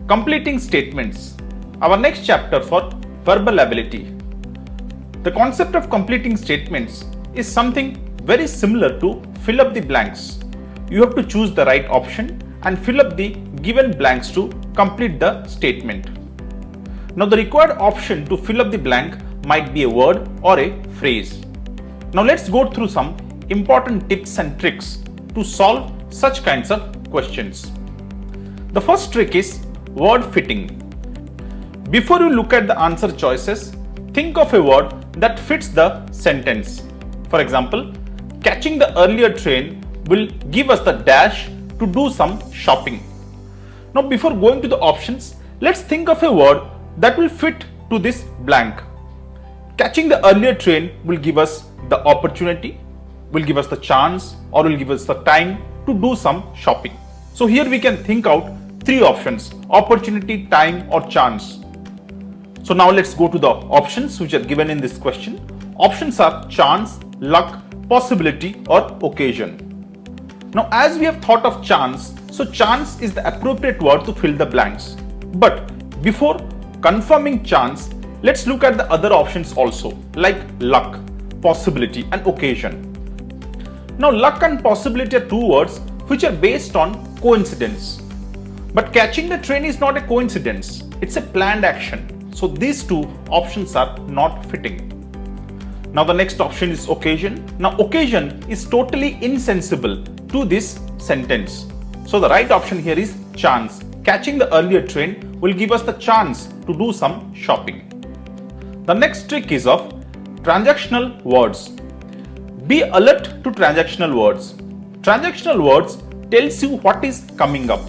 Completing statements. Our next chapter for verbal ability. The concept of completing statements is something very similar to fill up the blanks. You have to choose the right option and fill up the given blanks to complete the statement. Now the required option to fill up the blank might be a word or a phrase. Now let's go through some important tips and tricks to solve such kinds of questions. The first trick is word fitting. Before you look at the answer choices, think of a word that fits the sentence. For example, catching the earlier train will give us the dash to do some shopping. Now before going to the options, let's think of a word that will fit to this blank. Catching the earlier train will give us the opportunity, will give us the chance, or will give us the time to do some shopping. So here we can think out three options: opportunity, time, or chance. So now let's go to the options which are given in this question. Options are chance, luck, possibility, or occasion. Now as we have thought of chance, so chance is the appropriate word to fill the blanks. But before confirming chance, let's look at the other options also, like luck, possibility, and occasion. Now luck and possibility are two words which are based on coincidence. But catching the train is not a coincidence, it's a planned action. So these two options are not fitting. Now the next option is occasion. Now occasion is totally insensible to this sentence. So the right option here is chance. Catching the earlier train will give us the chance to do some shopping. The next trick is of transactional words. Be alert to transactional words. Transactional words tells you what is coming up.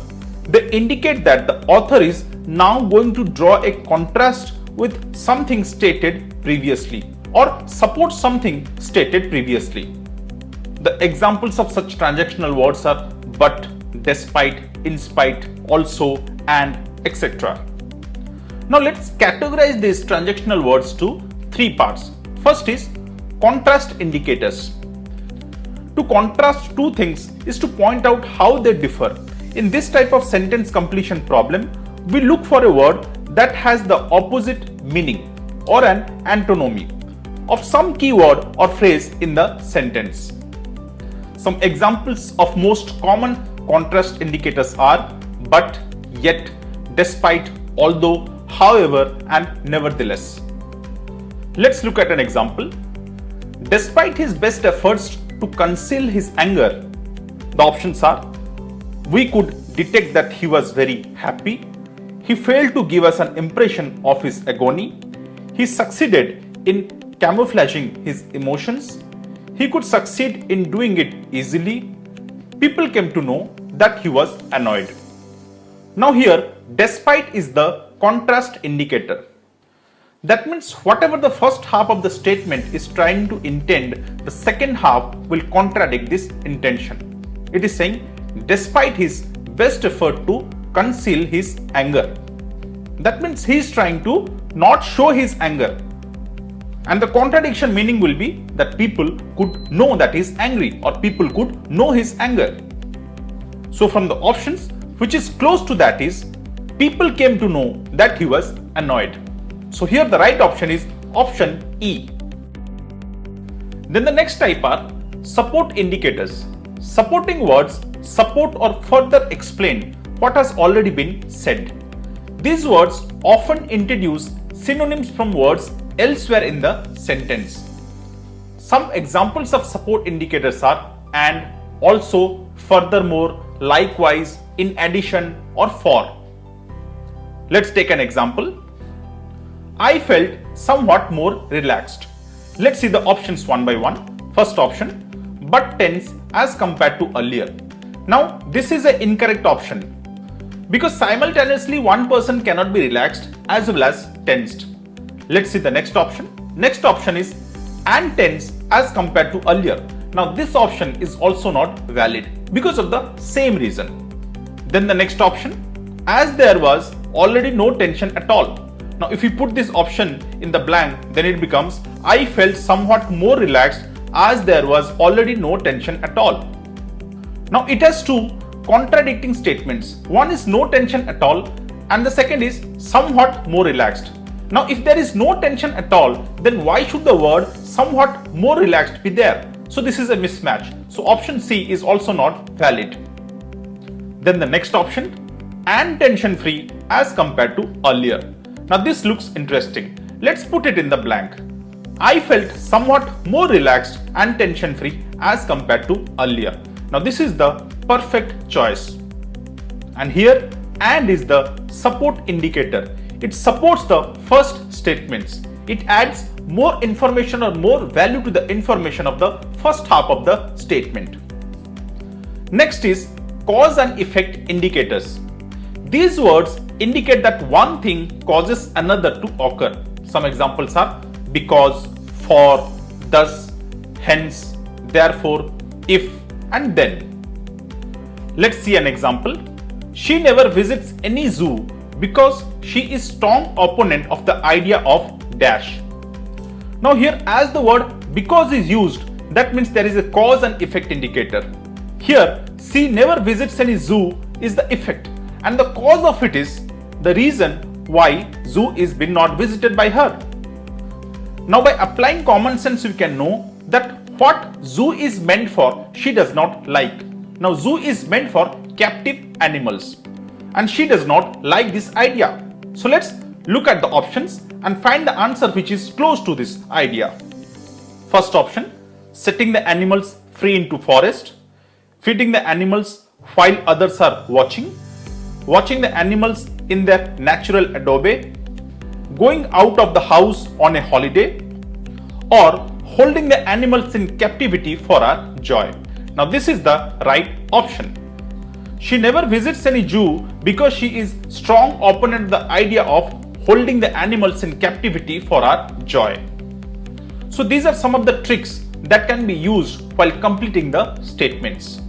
They indicate that the author is now going to draw a contrast with something stated previously or support something stated previously. The examples of such transactional words are but, despite, in spite, also, and etc. Now let's categorize these transactional words to three parts. First is contrast indicators. To contrast two things is to point out how they differ. In this type of sentence completion problem, we look for a word that has the opposite meaning or an antinomy of some keyword or phrase in the sentence. Some examples of most common contrast indicators are but, yet, despite, although, however, and nevertheless. Let's look at an example. Despite his best efforts to conceal his anger, the options are: we could detect that he was very happy. He failed to give us an impression of his agony. He succeeded in camouflaging his emotions. He could succeed in doing it easily. People came to know that he was annoyed. Now here, despite is the contrast indicator. That means whatever the first half of the statement is trying to intend, the second half will contradict this intention. It is saying, despite his best effort to conceal his anger. That means he is trying to not show his anger. And the contradiction meaning will be that people could know that he is angry or people could know his anger. So from the options, which is close to that is, people came to know that he was annoyed. So here the right option is option E. Then the next type are support indicators. Supporting words support or further explain what has already been said. These words often introduce synonyms from words elsewhere in the sentence. Some examples of support indicators are and, also, furthermore, likewise, in addition, or for. Let's take an example. I felt somewhat more relaxed. Let's see the options one by one. First option, but tense as compared to earlier. Now this is an incorrect option because simultaneously one person cannot be relaxed as well as tensed. Let's see the next option. Next option is and tense as compared to earlier. Now this option is also not valid because of the same reason. Then the next option, as there was already no tension at all. Now if we put this option in the blank, then it becomes I felt somewhat more relaxed as there was already no tension at all. Now it has two contradicting statements. One is no tension at all and the second is somewhat more relaxed. Now, if there is no tension at all, then why should the word somewhat more relaxed be there? So this is a mismatch. So option C is also not valid. Then the next option, and tension free as compared to earlier. Now this looks interesting. Let's put it in the blank. I felt somewhat more relaxed and tension free as compared to earlier. Now this is the perfect choice. And here and is the support indicator. It supports the first statements. It adds more information or more value to the information of the first half of the statement. Next is cause and effect indicators. These words indicate that one thing causes another to occur. Some examples are because, for, thus, hence, therefore, if, and then. Let's see an example. She never visits any zoo because she is strong opponent of the idea of dash. Now here, as the word because is used, that means there is a cause and effect indicator. Here, she never visits any zoo is the effect, and the cause of it is the reason why zoo is been not visited by her. Now by applying common sense, we can know that what zoo is meant for, she does not like. Now zoo is meant for captive animals, and she does not like this idea. So let's look at the options and find the answer which is close to this idea. First option, setting the animals free into forest, feeding the animals while others are watching, watching the animals in their natural abode, going out of the house on a holiday, or holding the animals in captivity for our joy. Now this is the right option. She never visits any zoo because she is strong opponent of the idea of holding the animals in captivity for our joy. So these are some of the tricks that can be used while completing the statements.